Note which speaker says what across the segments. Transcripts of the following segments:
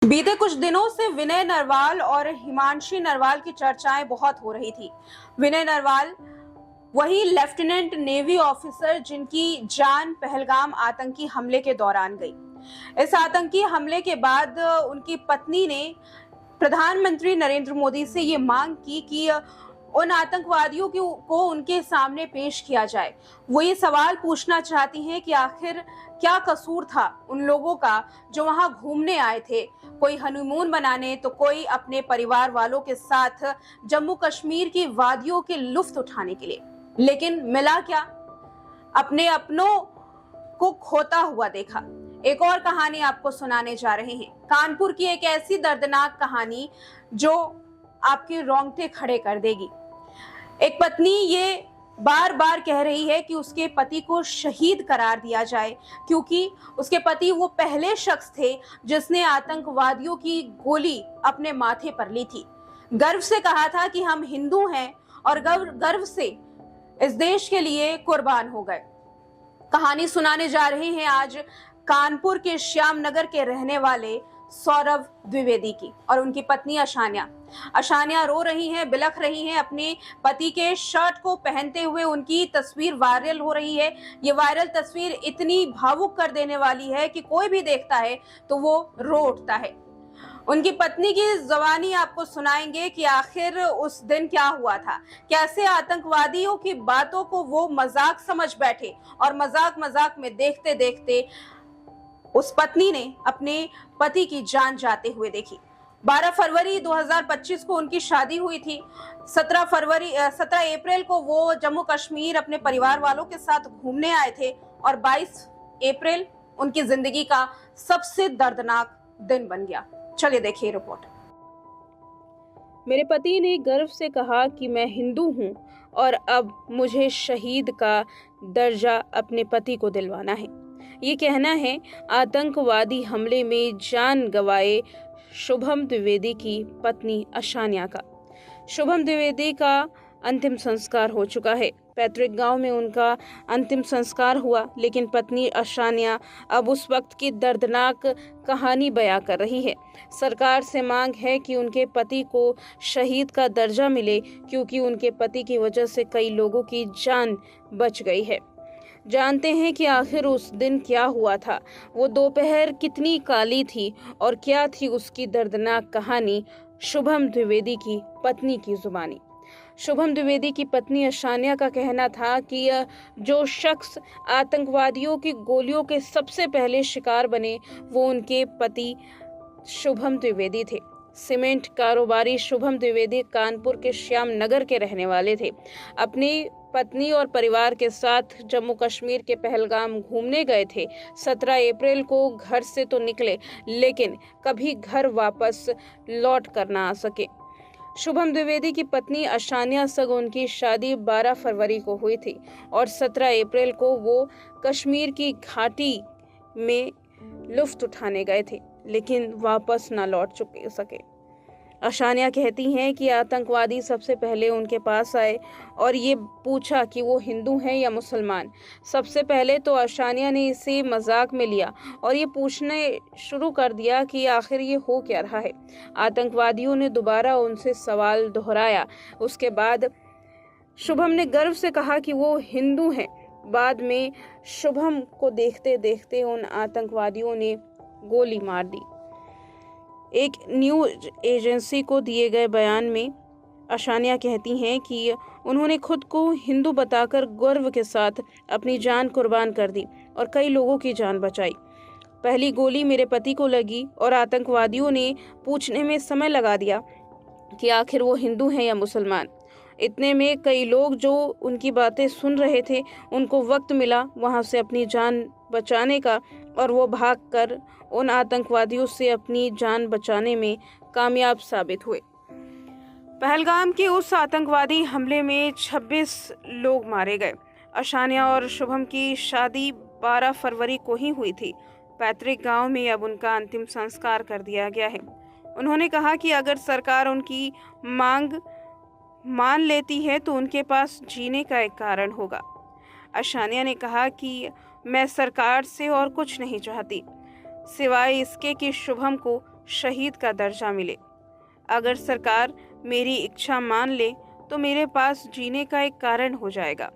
Speaker 1: बीते कुछ दिनों से विनय नरवाल और हिमांशी नरवाल की चर्चाएं बहुत हो रही थी। विनय नरवाल वही लेफ्टिनेंट नेवी ऑफिसर जिनकी जान पहलगाम आतंकी हमले के दौरान गई। इस आतंकी हमले के बाद उनकी पत्नी ने प्रधानमंत्री नरेंद्र मोदी से ये मांग की कि उन आतंकवादियों को उनके सामने पेश किया जाए। वो ये सवाल पूछना चाहती हैं कि आखिर क्या कसूर था उन लोगों का जो वहां घूमने आए थे, कोई हनीमून मनाने तो कोई अपने परिवार वालों के साथ जम्मू कश्मीर की वादियों के लुत्फ उठाने के लिए। लेकिन मिला क्या? अपने अपनों को खोता हुआ देखा। एक और कहानी आपको सुनाने जा रहे हैं, कानपुर की एक ऐसी दर्दनाक कहानी जो आपके रोंगटे खड़े कर देगी। एक पत्नी ये बार बार कह रही है कि उसके पति को शहीद करार दिया जाए, क्योंकि उसके पति वो पहले शख्स थे जिसने आतंकवादियों की गोली अपने माथे पर ली थी। गर्व से कहा था कि हम हिंदू हैं और गर्व से इस देश के लिए कुर्बान हो गए। कहानी सुनाने जा रहे हैं आज कानपुर के श्याम नगर के रहने वाले सौरभ द्विवेदी की और उनकी पत्नी अशान्या। अशान्या रो रही हैं, बिलख रही हैं। अपने पति के शर्ट को पहनते हुए उनकी तस्वीर वायरल हो रही है। ये वायरल तस्वीर इतनी भावुक कर देने वाली है कि कोई भी देखता है तो वो रो उठता है। उनकी पत्नी की ज़बानी आपको सुनाएंगे कि आखिर उस दिन क्या हुआ था, कैसे आतंकवादियों की बातों को वो मजाक समझ बैठे और मजाक में देखते देखते उस पत्नी ने अपने पति की जान जाते हुए देखी। 12 फरवरी 2025 को उनकी शादी हुई थी। 17 अप्रैल को वो जम्मू कश्मीर अपने परिवार वालों के साथ घूमने आए थे और 22 अप्रैल उनकी जिंदगी का सबसे दर्दनाक दिन बन गया। चलिए देखिए रिपोर्ट।
Speaker 2: मेरे पति ने गर्व से कहा कि मैं हिंदू हूं और अब मुझे शहीद का दर्जा अपने पति को दिलवाना है। ये कहना है आतंकवादी हमले में जान गंवाए शुभम द्विवेदी की पत्नी अशान्या का। शुभम द्विवेदी का अंतिम संस्कार हो चुका है। पैतृक गांव में उनका अंतिम संस्कार हुआ, लेकिन पत्नी अशान्या अब उस वक्त की दर्दनाक कहानी बयां कर रही है। सरकार से मांग है कि उनके पति को शहीद का दर्जा मिले, क्योंकि उनके पति की वजह से कई लोगों की जान बच गई है। जानते हैं कि आखिर उस दिन क्या हुआ था, वो दोपहर कितनी काली थी और क्या थी उसकी दर्दनाक कहानी। शुभम द्विवेदी की पत्नी की जुबानी। शुभम द्विवेदी की पत्नी अशान्या का कहना था कि जो शख्स आतंकवादियों की गोलियों के सबसे पहले शिकार बने वो उनके पति शुभम द्विवेदी थे। सीमेंट कारोबारी शुभम द्विवेदी कानपुर के श्याम नगर के रहने वाले थे। अपनी पत्नी और परिवार के साथ जम्मू कश्मीर के पहलगाम घूमने गए थे। 17 अप्रैल को घर से तो निकले, लेकिन कभी घर वापस लौट कर ना आ सके। शुभम द्विवेदी की पत्नी अशान्या संग उनकी शादी 12 फरवरी को हुई थी और 17 अप्रैल को वो कश्मीर की घाटी में लुत्फ उठाने गए थे, लेकिन वापस ना लौट सके। अशान्या कहती हैं कि आतंकवादी सबसे पहले उनके पास आए और ये पूछा कि वो हिंदू हैं या मुसलमान। सबसे पहले तो अशान्या ने इसे मजाक में लिया और ये पूछने शुरू कर दिया कि आखिर ये हो क्या रहा है। आतंकवादियों ने दोबारा उनसे सवाल दोहराया। उसके बाद शुभम ने गर्व से कहा कि वो हिंदू हैं। बाद में शुभम को देखते देखते उन आतंकवादियों ने गोली मार दी। एक न्यूज एजेंसी को दिए गए बयान में अशान्या कहती हैं कि उन्होंने खुद को हिंदू बताकर गर्व के साथ अपनी जान कुर्बान कर दी और कई लोगों की जान बचाई। पहली गोली मेरे पति को लगी और आतंकवादियों ने पूछने में समय लगा दिया कि आखिर वो हिंदू हैं या मुसलमान। इतने में कई लोग जो उनकी बातें सुन रहे थे उनको वक्त मिला वहां से अपनी जान बचाने का और वो भागकर उन आतंकवादियों से अपनी जान बचाने में कामयाब साबित हुए। पहलगाम के उस आतंकवादी हमले में 26 लोग मारे गए। अशान्या और शुभम की शादी 12 फरवरी को ही हुई थी। पैतृक गांव में अब उनका अंतिम संस्कार कर दिया गया है। उन्होंने कहा कि अगर सरकार उनकी मांग मान लेती है तो उनके पास जीने का एक कारण होगा। अशान्या ने कहा कि मैं सरकार से और कुछ नहीं चाहती सिवाय इसके कि शुभम को शहीद का दर्जा मिले। अगर सरकार मेरी इच्छा मान ले तो मेरे पास जीने का एक कारण हो जाएगा।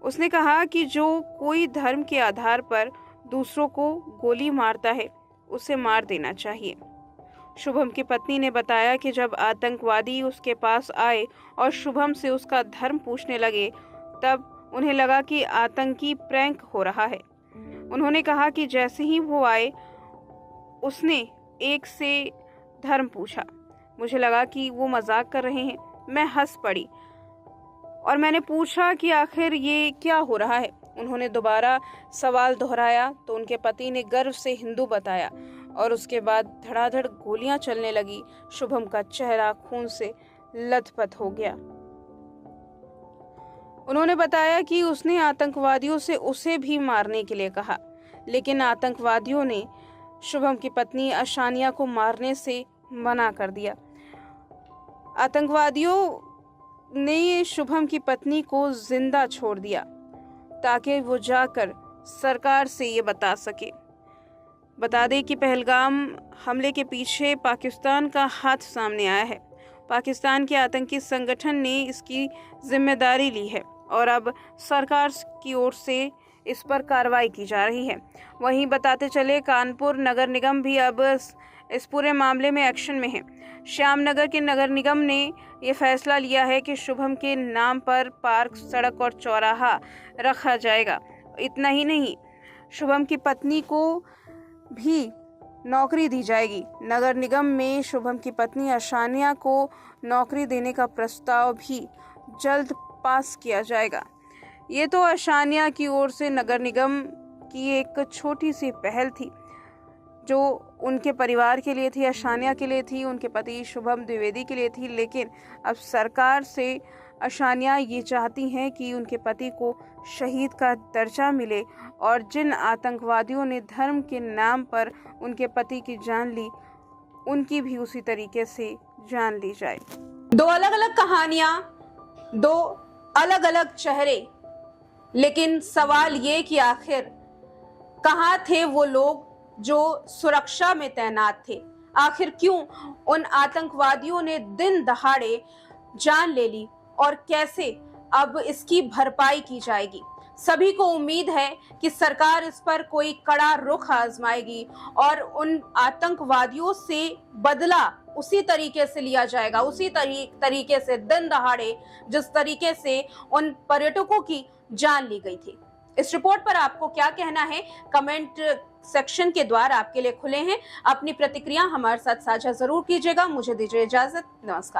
Speaker 2: उसने कहा कि जो कोई धर्म के आधार पर दूसरों को गोली मारता है उसे मार देना चाहिए। शुभम की पत्नी ने बताया कि जब आतंकवादी उसके पास आए और शुभम से उसका धर्म पूछने लगे तब उन्हें लगा कि आतंकी प्रैंक हो रहा है। उन्होंने कहा कि जैसे ही वो आए उसने एक से धर्म पूछा। मुझे लगा कि वो मजाक कर रहे हैं। मैं हंस पड़ी और मैंने पूछा कि आखिर ये क्या हो रहा है। उन्होंने दोबारा सवाल दोहराया तो उनके पति ने गर्व से हिंदू बताया और उसके बाद धड़ाधड़ गोलियां चलने लगी। शुभम का चेहरा खून से लथपथ हो गया। उन्होंने बताया कि उसने आतंकवादियों से उसे भी मारने के लिए कहा, लेकिन आतंकवादियों ने शुभम की पत्नी अशानिया को मारने से मना कर दिया। आतंकवादियों ने शुभम की पत्नी को जिंदा छोड़ दिया ताकि वो जाकर सरकार से ये बता सके। बता दें कि पहलगाम हमले के पीछे पाकिस्तान का हाथ सामने आया है। पाकिस्तान के आतंकी संगठन ने इसकी जिम्मेदारी ली है और अब सरकार की ओर से इस पर कार्रवाई की जा रही है। वहीं बताते चले कानपुर नगर निगम भी अब इस पूरे मामले में एक्शन में है। श्यामनगर के नगर निगम ने ये फैसला लिया है कि शुभम के नाम पर पार्क, सड़क और चौराहा रखा जाएगा। इतना ही नहीं, शुभम की पत्नी को भी नौकरी दी जाएगी। नगर निगम में शुभम की पत्नी अशानिया को नौकरी देने का प्रस्ताव भी जल्द पास किया जाएगा। ये तो अशानिया की ओर से नगर निगम की एक छोटी सी पहल थी जो उनके परिवार के लिए थी, अशानिया के लिए थी, उनके पति शुभम द्विवेदी के लिए थी। लेकिन अब सरकार से अशानिया ये चाहती हैं कि उनके पति को शहीद का दर्जा मिले और जिन आतंकवादियों ने धर्म के नाम पर उनके पति की जान ली, उनकी भी उसी तरीके से जान ली जाए।
Speaker 1: दो अलग अलग कहानियां, दो अलग अलग चेहरे, लेकिन सवाल ये कि आखिर कहाँ थे वो लोग जो सुरक्षा में तैनात थे? आखिर क्यों उन आतंकवादियों ने दिन दहाड़े जान ले ली और कैसे अब इसकी भरपाई की जाएगी? सभी को उम्मीद है कि सरकार इस पर कोई कड़ा रुख आजमाएगी और उन आतंकवादियों से बदला उसी तरीके से लिया जाएगा, उसी तरीके से दिन दहाड़े जिस तरीके से उन पर्यटकों की जान ली गई थी। इस रिपोर्ट पर आपको क्या कहना है? कमेंट सेक्शन के द्वार आपके लिए खुले हैं। अपनी प्रतिक्रिया हमारे साथ साझा जरूर कीजिएगा। मुझे दीजिए इजाजत। नमस्कार।